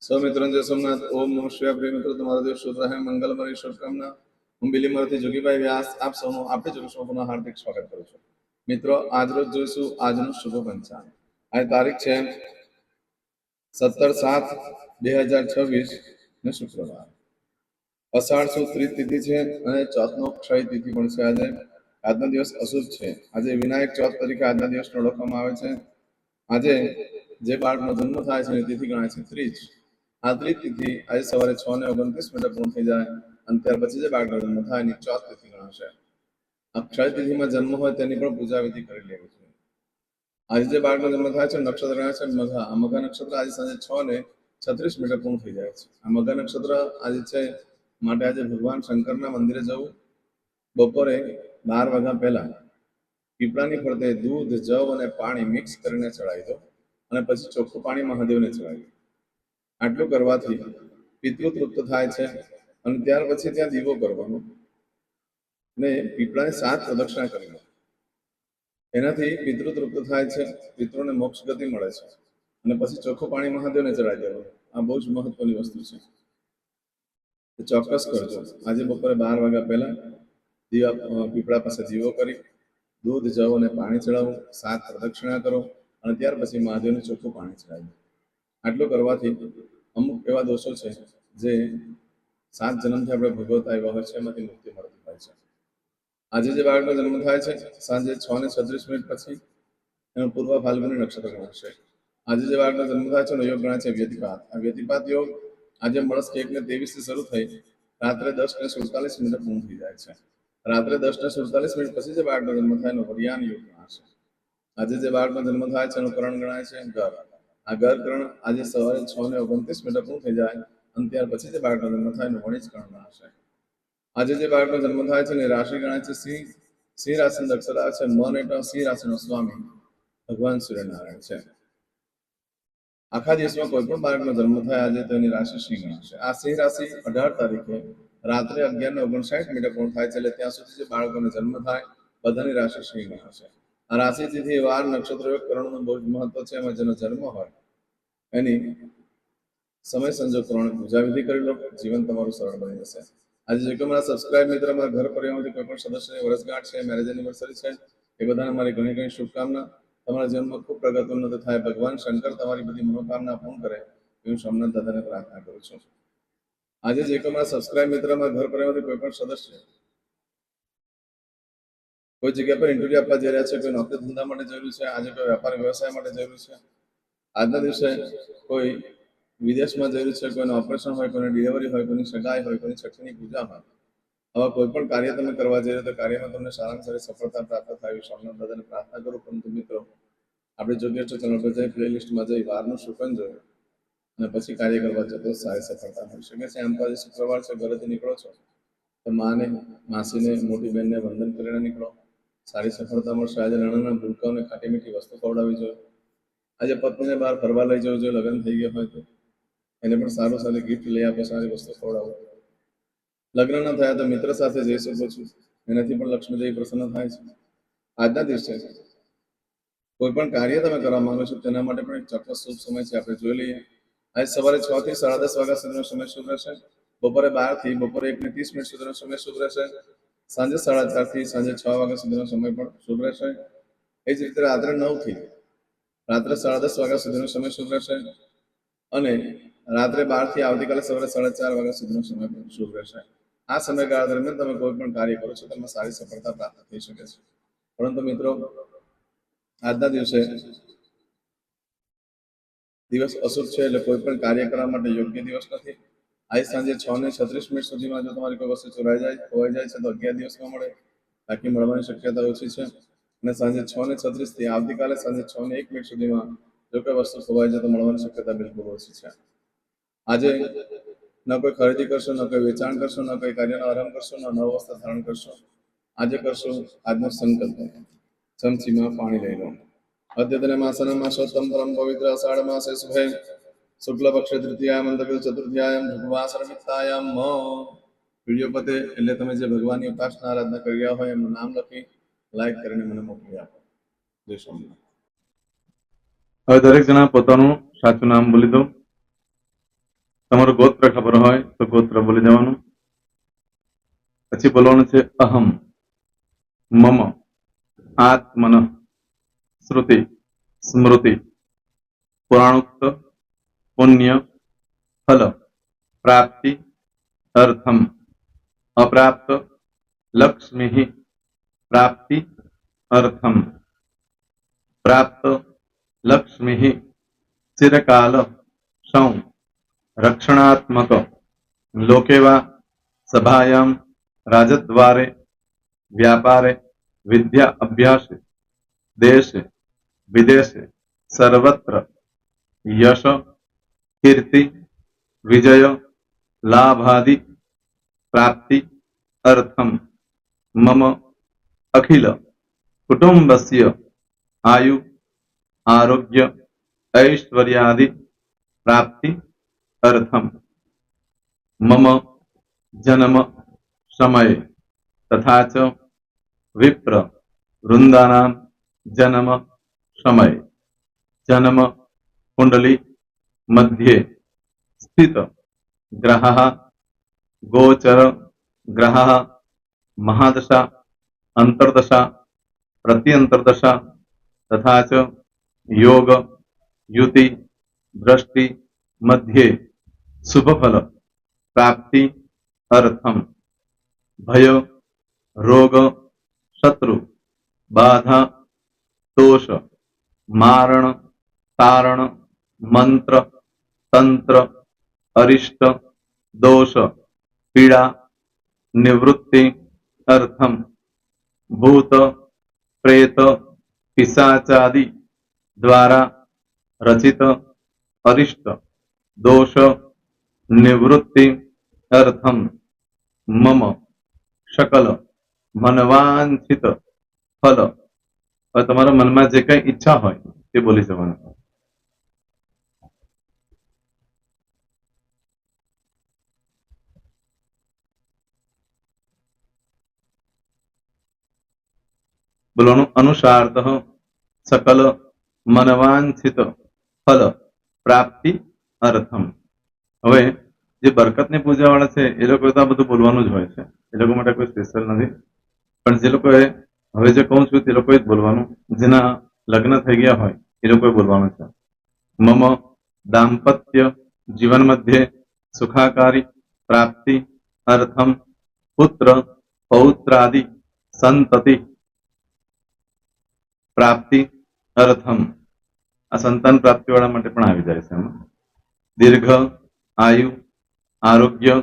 સૌમિત્રંજય સોમનાથ ઓમ નમઃ શિવાય. પ્રિય મિત્રો, તમારો દિવસ શુભ રહે, મંગલમય શુભકામના. હું બિલીમરથી જોગીભાઈ વ્યાસ આપ સૌનું આપણી જોડે પુનઃ હાર્દિક સ્વાગત કરું છું. મિત્રો, આજરોજ જોઈશું આજનું શુભ પંચાંગ. આ તારીખ છે 17/7/2026 ને શુક્રવાર. અષાઢ સુદ ત્રીજ તિથિ છે અને ચોથનો ક્ષય તિથિ પણ છે. આજનો દિવસ અશુભ છે. આજે વિનાયક ચોથ તરીકે આજના દિવસને ઓળખવામાં આવે છે. આજે જે બાળકનો જન્મ થાય છે તિથિ ગણાય છે ત્રીજ. આ ત્રીજ તિથિ આજે સવારે 6:29 પૂર્ણ થઈ જાય અને ત્યાર પછી જે બાળકનો જન્મ થાય એની ચોથ તિથિ ગણાશે. અક્ષય તિથિમાં જન્મ હોય તેની પણ પૂજા વિધિ કરી લેવી જોઈએ. આજે જે બાળકનો જન્મ થાય છે નક્ષત્ર ગણાય છે મઘા. આ મઘા નક્ષત્ર આજે સાંજે 6:36 પૂર્ણ થઈ જાય છે. આ મઘા નક્ષત્ર આજે છે માટે આજે ભગવાન શંકરના મંદિરે જવું. બપોરે 12 વાગ્યા પહેલા પીપળાની ફરતે દૂધ, જવ અને પાણી મિક્સ કરીને ચડાવી દો અને પછી ચોખ્ખું પાણી મહાદેવને ચડાવી દો. આટલું કરવાથી પિતૃ તૃપ્ત થાય છે અને ત્યાર પછી ત્યાં દીવો કરવાનો ને પીપળાની 7 પ્રદક્ષિણા કરી. એનાથી પિતૃ તૃપ્ત થાય છે, પિતૃને મોક્ષ ગતિ મળે છે અને પછી ચોખ્ખું પાણી મહાદેવને ચડાવી દેવાનું. આ બહુ જ મહત્વની વસ્તુ છે. ચોક્કસ કરજો. આજે બપોરે 12 વાગ્યા પહેલા પીપળા પાસે દીવો કરી દૂધ, જવ અને પાણી ચડાવો, 7 પ્રદક્ષિણા કરો અને ત્યાર પછી મહાદેવને ચોખ્ખું પાણી ચડાવી. આટલું કરવાથી અમુક એવા દોષો છે જે 7 જન્મથી આપણે ભોગવતા આવ્યા હોય છે એમાંથી મુક્તિ મળતી હોય છે. આજે જે બાળકનો જન્મ થાય છે સાંજે 6:36 પછી એનું પૂર્વ ફાલ્ગુની નક્ષત્ર ગણાશે. આજે જે બાળકનો જન્મ થાય છે એનો યોગ ગણાય છે વ્યતિપાત. આ વ્યતિપાત યોગ આજે મળસ 1:23 શરૂ થઈ રાત્રે 10:47 પૂર્ણ થઈ જાય છે. રાત્રે 10:47 પછી જે બાળકનો જન્મ થાય એનો વરિયાન યોગ ગણાશે. આજે જે બાળકનો જન્મ થાય છે એનું કરણ ગણાય છે ગર. આ ગર કરણ આજે સવારે 6:29 પૂર્ણ થઈ જાય અને ત્યાર પછી જે બાળકનો જન્મ થાય એનું વણિજ કરણ ગણાશે. આજે જે બાળકનો જન્મ થાય છે એની રાશિ ગણાય છે સિંહ. સિંહ રાશિનો અક્ષર આવે છે મન. એટલે સિંહ રાશિનો સ્વામી ભગવાન સૂર્યનારાયણ છે. આખા દિવસમાં કોઈ પણ બાળકનો જન્મ થાય આજે તો એની રાશિ સિંહ ગણાશે. આ સિંહ રાશિ 18 તારીખે રાત્રે 11:59 પૂર્ણ થાય છે. એટલે ત્યાં સુધી જે બાળકોનો જન્મ થાય બધાની રાશિ સિંહ ગણાશે. આ રાશિ તિથિ વાર નક્ષત્ર યોગ કરણનું બહુ જ મહત્વ છે. એમાં જેનો જન્મ હોય એની સમય સંજોગ પ્રમાણે પૂજા વિધિ કરી લો, જીવન તમારું સરળ બની જશે. આજે જે કોઈ મારા સબસ્ક્રાઇબ મિત્ર, મારા ઘર પરિવારમાંથી કોઈ પણ સદસ્યની વર્ષગાંઠ છે, મેરેજ એનિવર્સરી છે, એ બધાને મારી ઘણી ઘણી શુભકામના. તમારા જીવનમાં ખૂબ પ્રગતિ ઉન્નતિ થાય. ભગવાન શંકર તમારી બધી મનોકામના પૂર્ણ કરે એવું સોમનાથ દાદાને પ્રાર્થના કરું છું. આજે જે કોઈ મારા સબસ્ક્રાઇબ મિત્ર, મારા ઘર પરિવારમાંથી કોઈ પણ સદસ્ય કોઈ જગ્યા પર ઇન્ટરવ્યુ આપવા જઈ રહ્યા છે, કોઈ નોકરી ધંધા માટે જરૂર છે, આજે કોઈ વેપાર વ્યવસાય માટે જરૂર છે, આજના દિવસે કોઈ વિદેશમાં જરૂર છે, કોઈનું ઓપરેશન હોય, કોઈની ડિલિવરી હોય, કોઈની સગાઈ હોય, કોઈની છઠ્ઠીની પૂજા હોય, આવા કોઈ પણ કાર્ય તમે કરવા જઈ રહ્યા તો કાર્યમાં તમને સારામાં સારી સફળતા પ્રાપ્ત થાય એવી સોમનાથ દાદાને પ્રાર્થના કરું. પરંતુ મિત્રો, આપણે જોગેશ્વર ચેનલ પર જઈ પ્લેલિસ્ટમાં જઈ વારનું શુકન જોયું અને પછી કાર્ય કરવા જતો સારી સફળતા મળી શકે છે. આમ તો આજે શુક્રવાર છે, ઘરેથી નીકળો છો તો માને, માસીને, મોટી બહેનને વંદન કરીને નીકળો, સારી સફળતા મળશે. આજે નાના ભૂલકાઓને ખાટી મીઠી વસ્તુ ખવડાવવી જોઈએ. આજે પત્નીને બહાર ફરવા લઈ જવું જોઈએ. લગ્ન થઈ ગયા હોય તો એને પણ સારું સારી ગિફ્ટ લઈ આપો, સારી વસ્તુ ખવડાવો. લગ્ન ન થયા તો મિત્ર સાથે જઈ શકો છો, એનાથી પણ લક્ષ્મીદેવી પ્રસન્ન થાય છે. આજના દિવસે કોઈ પણ કાર્ય તમે કરવા માંગો છો તેના માટે પણ એક ચોક્કસ શુભ સમય છે, આપણે જોઈ લઈએ. આજે સવારે 6 થી 10:30 વાગ્યા સુધીનો સમય શુભ રહેશે. બપોરે 12 થી બપોરે 1:30 સુધીનો સમય શુભ રહેશે. સાંજે 4:30 થી સાંજે 6 વાગ્યા સુધીનો સમય પણ શુભ રહેશે. એ જ રીતે રાત્રે 9 થી રાત્રે 10:30 વાગ્યા સુધીનો સમય શુભ રહેશે અને રાત્રે 12 થી આવતીકાલે સવારે 4:30 વાગ્યા સુધીનો સમય પણ શુભ રહેશે. આ સમયગાળા દરમિયાન તમે કોઈ પણ કાર્ય કરો છો તેમાં સારી સફળતા પ્રાપ્ત થઈ શકે છે. પરંતુ મિત્રો, આજના દિવસે દિવસ અશુભ છે, એટલે કોઈ પણ કાર્ય કરવા માટે યોગ્ય દિવસ નથી. આજે સાંજે 6:36 સુધીમાં જો તમારી કોઈ વસ્તુ ખોવાઈ જાય છે તો 11 દિવસમાં મળે, બાકી મળવાની શક્યતા ઓછી છે. અને સાંજે 6:36 થી આવતીકાલે સાંજે 6:01 સુધીમાં જો કોઈ વસ્તુ ખોવાઈ જાય તો મળવાની શક્યતા બિલકુલ ઓછી છે. આજે ન કોઈ ખરીદી કરશો, ન કોઈ વેચાણ કરશો, ન કોઈ કાર્યનો આરંભ કરશો, ન નવો વસ્ત્ર ધારણ કરશો. આજે કરશો આજનો સંકલ્પ. ચમચીમાં પાણી લઈ લો. અદ્યતન માસના માસોત્તમ પરમ પવિત્ર અષાઢ માસે શુભે શુક્લ પક્ષ તૃતીયામ અંતર્ગત ચતુર્થ્યામ ભગવાસરમિત્તાયામ. વિડીયો પતે એટલે તમે જે ભગવાનની ઉપાસના આરાધના કરી રહ્યા હોય એમનું નામ લખી લાઈક કરીને મને મોકલી આપો. જય સોમનાથ. હવે દરેક જણા પોતાનું સાચું નામ બોલી દો. તમારું ગોત્ર ખબર હોય તો ગોત્ર બોલી દેવાનું. પછી બોલવાનું છે અહમ, મમ, આત્મન, શ્રુતિ, સ્મૃતિ, પુરાણોક્ત, પુણ્ય, ફલ, પ્રાપ્તિ, અર્થમ, અપ્રાપ્ત, લક્ષ્મી, પ્રાપ્તિ, અર્થમ, પ્રાપ્ત, લક્ષ્મી, ચિરકાલ, સૌ, રક્ષણાત્મક, લોકેવા, સભાયામ, રાજદ્વારે, વ્યાપારે, વિદ્યા અભ્યાસે, દેશે, વિદેશે, સર્વત્ર, યશ, કીર્તિ, વિજય, લાભાદि, પ્રાપ્તિ, અર્થમ, મમ, અખિલ, કુટુંબસ્ય, આયુ, આરોગ્ય, ऐश्वर्यादि, प्राप्ति, अर्थम, मम, जन्म, समय, तथा च विप्र, वृंदानां, जन्म, समय, जन्म, कुंडली, मध्ये, स्थित, ग्रहः, गोचर, ग्रहः, महादशा, अंतर्दशा, प्रत्यंतर्दशा, तथा च योग, युति, दृष्टि, मध्ये, शुभ फल, प्राप्ति, अर्थम, भय, रोग, शत्रु, बाधा, दोष, मारण, तारण, मंत्र, तंत्र, अरिष्ट, दोष, पीड़ा, निवृत्ति, अर्थम, भूत, प्रेत, पिशाचादि द्वारा रचित अरिष्ट, दोष, निवृत्ति, अर्थम, मम, सकल, मनवांछित फल. હવે તમારા મનમાં જે કઈ ઈચ્છા હોય તે બોલી જવાનું. બોલવાનું અનુસાર્થ સકલ મનવાંછિત ફલ પ્રાપ્તિ અર્થમ. હવે જે બરકતની પૂજા વાળા છે એ લોકો તો આ બધું બોલવાનું જ હોય છે, એ લોકો માટે કોઈ સ્પેશિયલ નથી. પણ જે લોકોએ હવે જે કહું છું તે લોકોએ જ બોલવાનું, જેના લગ્ન થઈ ગયા હોય એ લોકોએ બોલવાનું છે. મમ દાંપત્ય જીવન મધ્યે સુખાકારી પ્રાપ્તિ અર્થમ પુત્ર પૌત્રાદિ સંતતિ પ્રાપ્તિ અર્થમ. આ સંતાન પ્રાપ્તિ વાળા માટે પણ આવી જાય છે એમાં. દીર્ઘ આયુ આરોગ્ય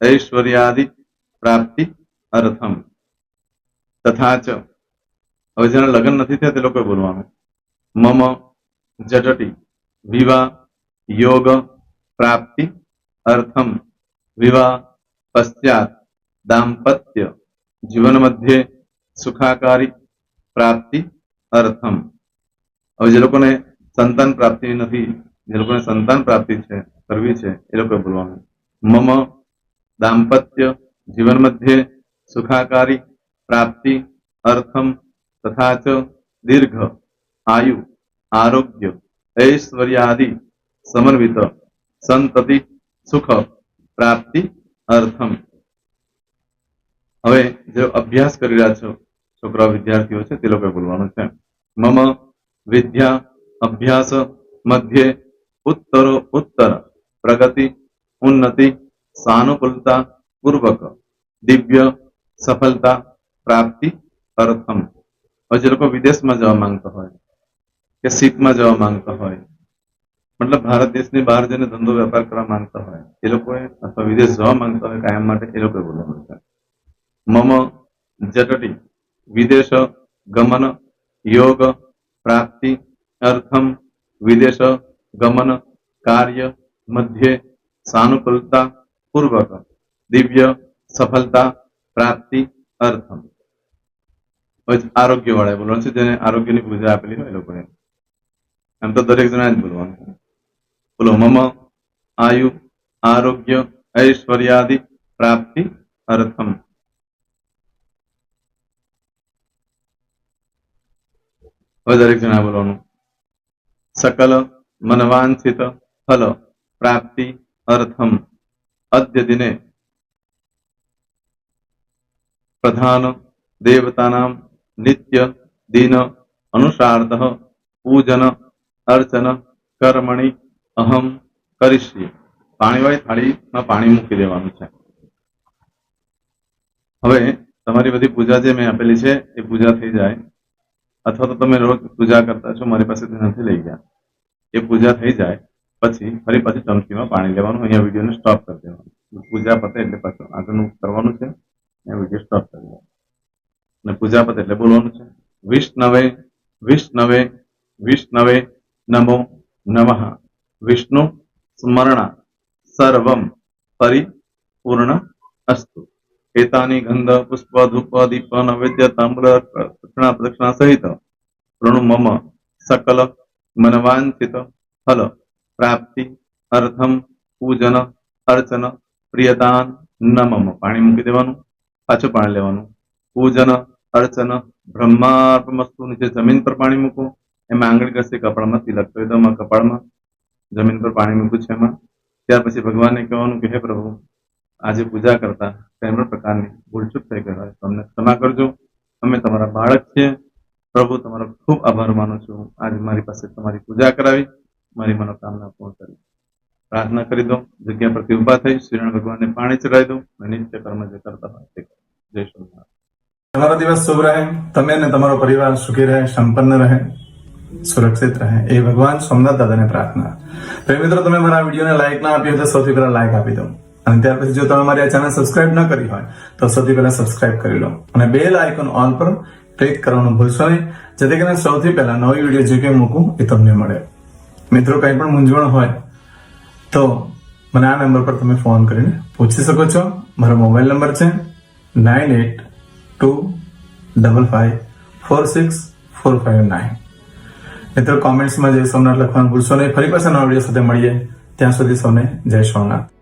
ઐશ્વર્યાદિ પ્રાપ્તિ અર્થમ. તથા ચ, હવે જેના લગ્ન નથી થયા તે લોકોએ બોલવાનું. મમ જટટી વિવાહ યોગ પ્રાપ્તિ અર્થમ વિવાહ પશ્ચાત દાંપત્ય જીવન મધ્યે સુખાકારી પ્રાપ્તિ અર્થમ. હવે જે લોકોને સંતાન પ્રાપ્તિ નથી, જે લોકોને સંતાન પ્રાપ્તિ છે કરવી છે એ લોકોએ બોલવાનું. મમ દાંપત્ય જીવન મધ્યે સુખાકારી પ્રાપ્તિ અર્થમ તથા ચ દીર્ઘ આયુ આરોગ્ય ऐश्वर्यादि समन्वित संतति सुख प्राप्ति अर्थम. હવે જે અભ્યાસ કરી રહ્યા છો છોકરા વિદ્યાર્થીઓ છે તે લોકોએ બોલવાનું છે. મમ વિદ્યા અભ્યાસ મધ્યે ઉત્તરો ઉત્તર પ્રગતિ ઉન્નતિ સાનુકૂલતા પૂર્વક દિવ્ય સફળતા પ્રાપ્તિ અર્થમ. હવે જે લોકો વિદેશમાં જવા માંગતા હોય કે શીપમાં જવા માંગતા હોય, મતલબ ભારત દેશની બહાર જઈને ધંધો વેપાર કરવા માંગતા હોય એ લોકોએ, અથવા વિદેશ જવા માંગતા હોય કાયમ માટે, એ લોકોએ બોલવાનું છે. મમ જટટી વિદેશ ગમન યોગ પ્રાપ્તિ અર્થમ વિદેશ ગમન કાર્ય મધ્યે સાનુકૂલતા પૂર્વક દિવ્ય સફળતા પ્રાપ્તિ અર્થમ. આરોગ્ય વાળા બોલવાનું છે, જેને આરોગ્યની પૂજા આપેલી હોય એ લોકોએ. એમ તો દરેક જણા જ બોલવાનું. બોલો મમ આયુ આરોગ્ય ऐश्वर्यादि प्राप्ति अर्थम. હવે દરેક જણા બોલવાનું. સકલ મનવાંછિત ફલ પ્રાપ્તિ अर्थम अद्य दिने प्रधान देवतानां नित्य दिन अनुसारतः पूजन अर्चन कर्मणि अहम करिष्ये। પાણીવાળી થાળીમાં પાણી મૂકી દેવાનું છે. હવે તમારી બધી પૂજા જે મેં આપેલી છે એ પૂજા થઈ જાય, અથવા તો તમે રોજ પૂજા કરતા છો, મારી પાસેથી નથી લઈ ગયા, એ પૂજા થઈ જાય પછી ફરી પાછી ચમચીમાં પાણી લેવાનું. અહીંયા વિડીયોને સ્ટોપ કરી દેવાનું. પૂજા પતે એટલે પાછું આગળનું કરવાનું છે. અહીંયા વિડીયો સ્ટોપ કરી દેવાનો અને પૂજા પતે એટલે બોલવાનું છે વિષ્ણવે વિષ્ણવે વિષ્ણવે નમો નમઃ વિષ્ણુ સ્મરણા સર્વમ પરિપૂર્ણ અસ્તુ. એતાની ગંધ પુષ્પ ધૂપ દીપ નૈવેદ્ય તાંબૂલ દક્ષિણા પ્રદક્ષિણા સહિત પ્રણુ મમ સકલ મનવાંછિત ફલ પ્રાપ્તિ અર્થમ પૂજન અર્ચન પ્રિયદાન ન મમ. પાણી મૂકી દેવાનું, પાછું પાણી લેવાનું. પૂજન અર્ચન બ્રહ્માર્પણમસ્તુ. નીચે જમીન પર પાણી મૂકો, એમાં આંગળી ઘસી કપાળમાં તિલક કરી દો. કપાળમાં જમીન પર પાણી મૂક્યું છે એમાં. ત્યાર પછી ભગવાનને કહેવાનું કે હે પ્રભુ, આજે પૂજા કરતા કઈ પણ પ્રકારની ભૂલચૂક થઈ ગઈ હોય તો અમને ક્ષમા કરજો. અમે તમારા બાળક છીએ. પ્રભુ, તમારો ખૂબ આભાર માનું છું. આજે મારી પાસે તમારી પૂજા કરાવી, મારી મનોકામના પૂર્ણ કરી. પ્રાર્થના કરી દો. જગ્યા પરથી ઉભા થઈ શ્રીનારાયણ ભગવાનને પાણી ચડાવી દો અને નિત્ય કર્મ જે કરતા હોય તે કરો. જય સ્વામિનારાયણ. તમારો દિવસ શુભ રહે, તમે અને તમારો પરિવાર સુખી રહે, સંપન્ન રહે, સુરક્ષિત રહે, એ ભગવાન સોમનાથ દાદાને પ્રાર્થના. તો મિત્રો, તમે મારા વિડીયોને લાઈક ના આપી હોય તો સૌથી પહેલા લાઈક આપી દો, અને ત્યાર પછી જો તમે મારી આ ચેનલ સબસ્ક્રાઇબ ન કરી હોય તો સૌથી પહેલા સબસ્ક્રાઇબ કરી લો અને બેલ આઇકોન ઓલ પર ક્લિક કરવાનું ભૂલશો નહીં, જેથી કરીને સૌથી પહેલા નવી વિડીયો જે કંઈ મૂકું એ તમને મળે. મિત્રો, કંઈ પણ મૂંઝવણ હોય તો મને આ નંબર પર તમે ફોન કરીને પૂછી શકો છો. મારો મોબાઈલ નંબર છે 9825546459. મિત્રો, કોમેન્ટ્સમાં જય સોમનાથ લખવાનું ભૂલશો નહીં. ફરી પાછા નવા વિડીયો સાથે મળીએ. ત્યાં સુધી સૌને જય સોમનાથ.